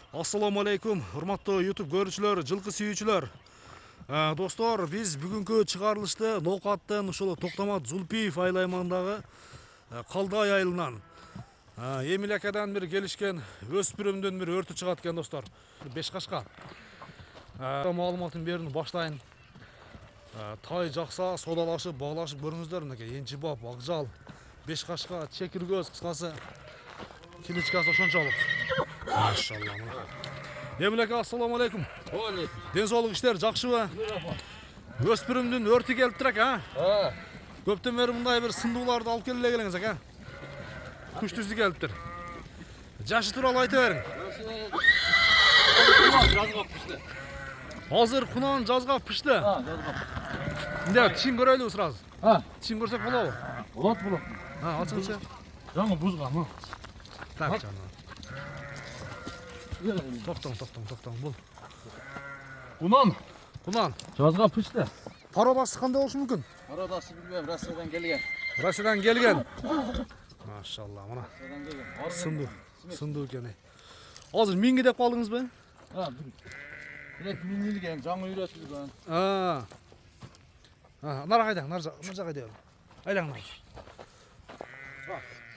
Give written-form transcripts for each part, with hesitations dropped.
Assalamu alaikum, урматтуу YouTube көрүүчүлөр, жылкы сүйүүчүлөр. Достор, биз бүгүнкү чыгарылышты Ноокаттын ушул Токтомат Зулпиев айлаймагындагы Калдай айылынан Эмилякадан бир келишкен өспүрүмдөн бир өртү чыгат экен достор. Бешкашка. Маалыматын берүүнү баштайын. Тай жакса, содалашып, баглашып көрүңүздөр. Мынакей Энчибап, Акжал, Бешкашка, Чекиргөз, кыскасы киличкасы ошончолук. Машалла. Эмилака, ассаламу алейкум. Ден соолук иштер жакшыбы? Өспүрүмдүн өртү келиптир экен, Көптөн бери мындай бир сындууларды алып келе келеңиз экен. Күчтүүсү келиптир. Жашы тууралуу айта бериң. Азыр кунан жазга пышты. Мындай тишин көрөлүбү сразу. Тишин көрсөк болобу? Болот. Ачыңчы. Жаңы бузган. Так, жаным. Токтоң, бул. Кунан. Жазга пышты. Пародасы кандай болушу мүмкүн? Пародасы билбейм, Россиядан келген. Россиядан келген. Машалла, мына. Сындуу экен. Азыр минги деп калдыңызбы? Бирек минилген, жаңы үйрөтүлгөн. Нара кайдың, нар жагы деп. Айлаңдар.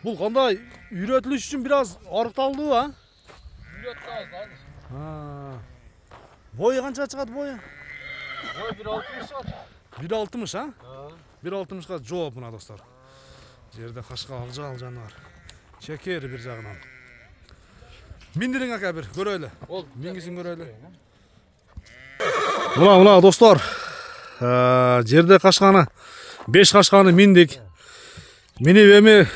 Бул кандай үйрөтүлүш үчүн бир аз арыкталдыбы, Бою канча чыгат бою? Бою 1.60 чыгат. 1.60, 1.60га жооп мына достор. Жерде кашка Акжал жаныбар. Чекер бир жагынан. Миндириң ака бир көрөлү. Мингисин көрөлү. Мына достор. Жерде кашканы 5 кашканы миндик. Минип эми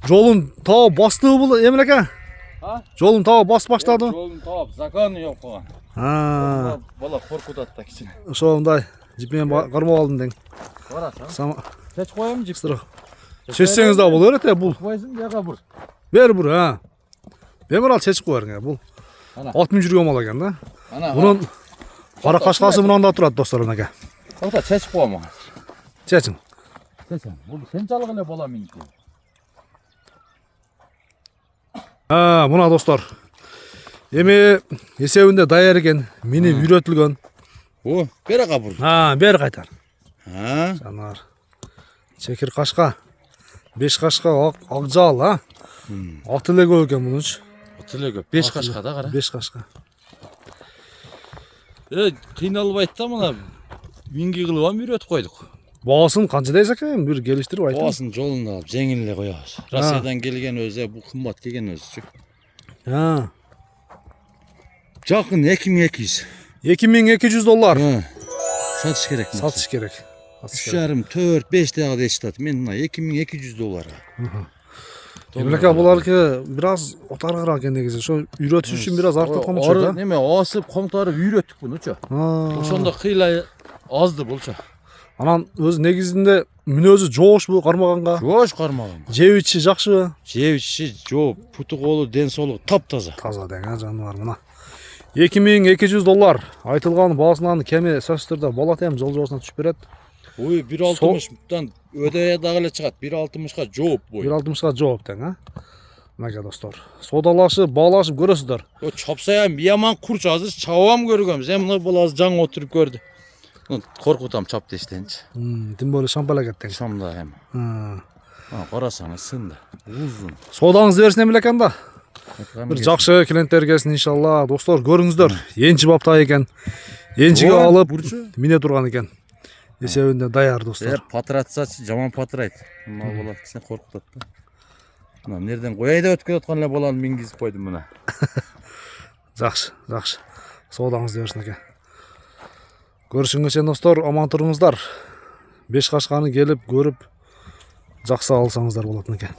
жолун таап бастыбы бул Эмилака? Жолун таап басып баштады. Жолун таап, законы жок болгон. Бала коркутат да кичине. Ошондой жипмен кармап алдым дең. Барасың. Чеч коем жип. Чечсеңиз да болор эте бул. Койсуң жага бур. Бер бур, Бемирал чечип коериң, бул. Ат менен жүргөн мал экен да. Мунун кара кашкасы мынанда турат достор мынакей. Тота чечип коем. Чечиң. Бул сенчалык эле бола меники. Мына достор. Эми эсебинде даяр экен, мени үйрөтүлгөн. Бер ага бур. Бер кайтар. Жанар. Чекир кашка. 5 кашка Акжал, Аты эле көп экен мунунчу. Аты эле көп. 5 кашка да кара. 5 кашка. Кыйналбайт да мына минги кылып үйрөтүп койдук. Баасын канча дейсиз экен? Бир келиштирип айтыңыз. Баасын жолун алып жеңил эле коебуз. Россиядан келген өзү, бул кымбат келген өзүчү. Жакын 2200. $2200. Сатыш керек. Сатыш керек. 3,5, 4, 5 дагы дешти. Мен мына $2200. Эмилака буларкы бир аз отаргыраак экен негизи. Ошо үйрөтүш үчүн бир аз артык комчу да. Неме асып, комтарып үйрөттүк мунучу. Ошондо кыйла азды булчу. Анан өз негизинде мүнөзү жоошпу кармаганга? Жоош кармаган. Жеп ичи жакшыбы? Жеп ичи жооп, путу колу, ден соолугу таптаза. Таза дең, жаныбар мына. $2200 айтылган баасынан кеми сөзсүз түрдө болот эми жол жоосуна түшүп берет. 1.60-дан өдөй дагы эле чыгат. 1.60га жооп бой. 1.60га жооп дең, Мынакей достор. Содалашып, баалашып көрөсүздөр. Чапсаям яман курч азыр чабам көргөмүз. Мына бул азыр жаңы отуруп көрдү. Коркутам чап дештенчи. Тим более шампала кеттең. Шамда эми. Карасаңыз сынды. Узун. Содаңызды берсин Эмилаканда. Бир жакшы клиенттер келсин иншалла. Достор, көрүңүздөр. Энчибап тай экен. Энчиге алып мине турган экен. Эсебинде даяр достор. Патыратсачы жаман патырайт. Мына бала кичине коркутат да. Мына нерден кояй деп өтүп кетаткан эле баланы мингизип койдум мына. Жакшы. Содаңызды берсин экен. Көрүшүңүзчө достор, аман туруңуздар. 5 кашканы келип көрүп жакса алсаңыздар болот экен.